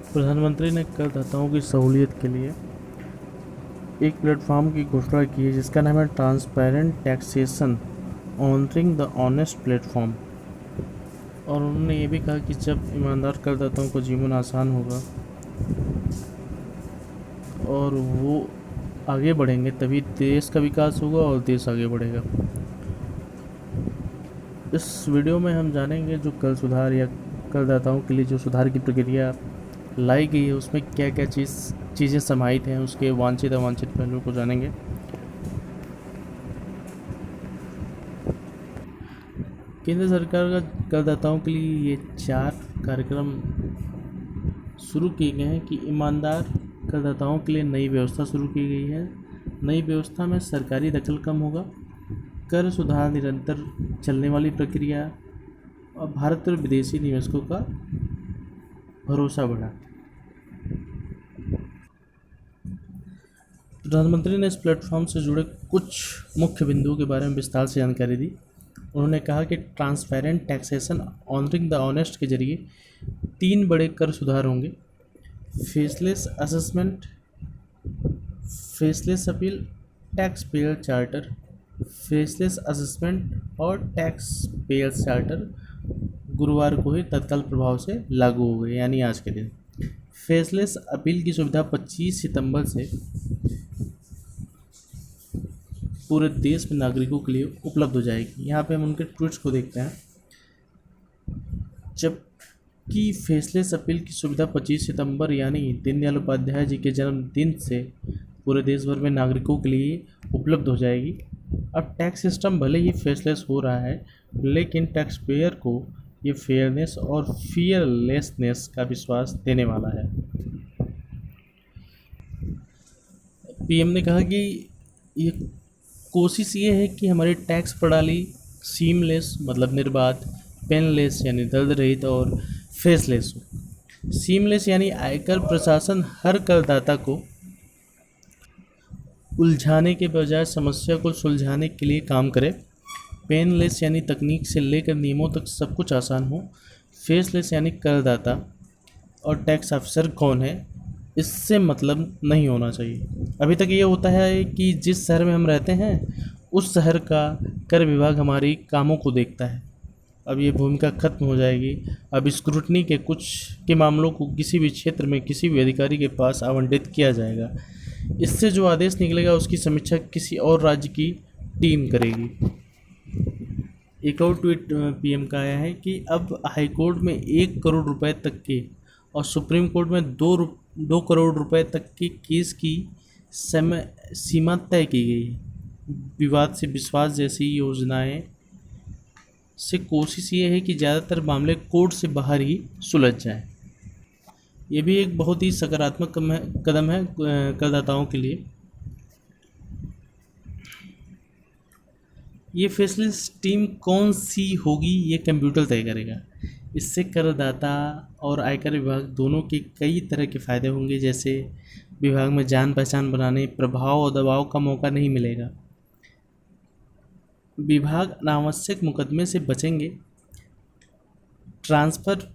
प्रधानमंत्री ने करदाताओं की सहूलियत के लिए एक प्लेटफॉर्म की घोषणा की है जिसका नाम है transparent taxation honouring the honest platform. और उन्होंने ये भी कहा कि जब ईमानदार करदाताओं का जीवन आसान होगा और वो आगे बढ़ेंगे तभी देश का विकास होगा और देश आगे बढ़ेगा। इस वीडियो में हम जानेंगे जो कर सुधार या करदाताओं के लिए जो सुधार की प्रक्रिया लाई गई है उसमें क्या क्या चीज़ें समाहित हैं, उसके वांछित अवांछित पहलुओं को जानेंगे। केंद्र सरकार का करदाताओं के लिए ये 4 कार्यक्रम शुरू किए गए हैं कि ईमानदार करदाताओं के लिए नई व्यवस्था शुरू की गई है। नई व्यवस्था में सरकारी दखल कम होगा, कर सुधार निरंतर चलने वाली प्रक्रिया और भारत और विदेशी निवेशकों का भरोसा बढ़ा। प्रधानमंत्री ने इस प्लेटफॉर्म से जुड़े कुछ मुख्य बिंदुओं के बारे में विस्तार से जानकारी दी। उन्होंने कहा कि transparent taxation honouring the honest के जरिए 3 बड़े कर सुधार होंगे: faceless assessment, faceless appeal, tax payer charter. Faceless assessment और टैक्स पेयर चार्टर गुरुवार को ही तत्काल प्रभाव से लागू हो गए, यानी आज के दिन। फेसलेस अपील की सुविधा 25 सितंबर से पूरे देश में नागरिकों के लिए उपलब्ध हो जाएगी। यहाँ पे हम उनके ट्वीट्स को देखते हैं। जबकि फेसलेस अपील की सुविधा 25 सितंबर यानी दीनदयाल उपाध्याय जी के जन्मदिन से पूरे देश भर में नागरिकों के लिए उपलब्ध हो जाएगी। अब टैक्स सिस्टम भले ही फेसलेस हो रहा है, लेकिन टैक्स पेयर को ये फेयरनेस और फियरलेसनेस का विश्वास देने वाला है। पीएम ने कहा कि ये कोशिश ये है कि हमारी टैक्स प्रणाली सीमलेस मतलब निर्बाध, पेनलेस यानी दर्द रहित और फेसलेस हो। सीमलेस यानी आयकर प्रशासन हर करदाता को उलझाने के बजाय समस्या को सुलझाने के लिए काम करे। पेनलेस यानी तकनीक से लेकर नियमों तक सब कुछ आसान हो। फेसलेस यानी करदाता और टैक्स ऑफिसर कौन है इससे मतलब नहीं होना चाहिए। अभी तक ये होता है कि जिस शहर में हम रहते हैं उस शहर का कर विभाग हमारी कामों को देखता है। अब ये भूमिका खत्म हो जाएगी। अब स्क्रूटनी के कुछ के मामलों को किसी भी क्षेत्र में किसी भी अधिकारी के पास आवंटित किया जाएगा। इससे जो आदेश निकलेगा उसकी समीक्षा किसी और राज्य की टीम करेगी। एक और ट्वीट पीएम का आया है कि अब हाईकोर्ट में 1 करोड़ रुपए तक के और सुप्रीम कोर्ट में 2 करोड़ रुपए तक के केस की समय सीमा तय की गई है। विवाद से विश्वास जैसी योजनाएं से कोशिश ये है कि ज़्यादातर मामले कोर्ट से बाहर ही सुलझ जाएं। ये भी एक बहुत ही सकारात्मक कदम है करदाताओं के लिए। ये फेसलेस टीम कौन सी होगी ये कंप्यूटर तय करेगा। इससे करदाता और आयकर विभाग दोनों के कई तरह के फ़ायदे होंगे, जैसे विभाग में जान पहचान बनाने, प्रभाव और दबाव का मौका नहीं मिलेगा। विभाग अनावश्यक मुकदमे से बचेंगे। ट्रांसफ़र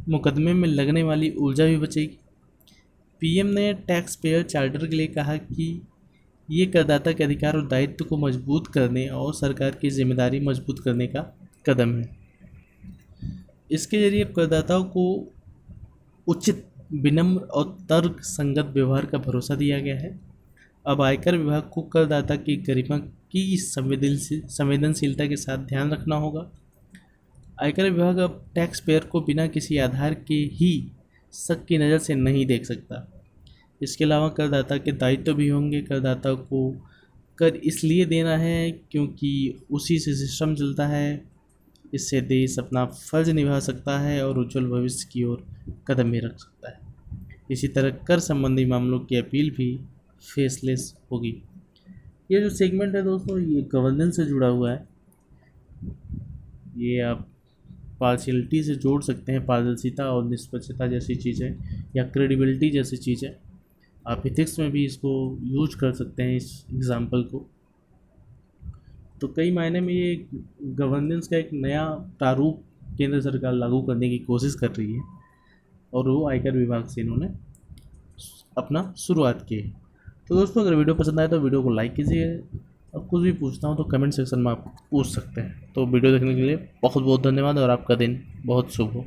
मुकदमे में लगने वाली ऊर्जा भी बचेगी। पीएम ने टैक्स पेयर चार्टर के लिए कहा कि ये करदाता के अधिकार और दायित्व को मजबूत करने और सरकार की जिम्मेदारी मजबूत करने का कदम है। इसके जरिए करदाताओं को उचित, विनम्र और तर्क संगत व्यवहार का भरोसा दिया गया है। अब आयकर विभाग को करदाता की गरिमा की संवेदनशीलता के साथ ध्यान रखना होगा। आयकर विभाग अब टैक्स पेयर को बिना किसी आधार के ही शक की नज़र से नहीं देख सकता। इसके अलावा करदाता के दायित्व भी होंगे। करदाता को कर इसलिए देना है क्योंकि उसी से सिस्टम चलता है। इससे देश अपना फर्ज निभा सकता है और उज्जवल भविष्य की ओर कदम भी रख सकता है। इसी तरह कर संबंधी मामलों की अपील भी फेसलेस होगी। ये जो सेगमेंट है दोस्तों, ये गवर्नेंस से जुड़ा हुआ है। ये आप पार्शियलिटी से जोड़ सकते हैं, पारदर्शिता और निष्पक्षता जैसी चीज़ें या क्रेडिबिलिटी जैसी चीज़ें। आप इथिक्स में भी इसको यूज कर सकते हैं इस एग्ज़ाम्पल को। तो कई मायने में ये गवर्नेंस का एक नया प्रारूप केंद्र सरकार लागू करने की कोशिश कर रही है और वो आयकर विभाग से इन्होंने अपना शुरुआत की। तो दोस्तों अगर वीडियो पसंद आए तो वीडियो को लाइक कीजिए, और कुछ भी पूछना हो तो कमेंट सेक्शन में आप पूछ सकते हैं। तो वीडियो देखने के लिए बहुत बहुत धन्यवाद और आपका दिन बहुत शुभ हो।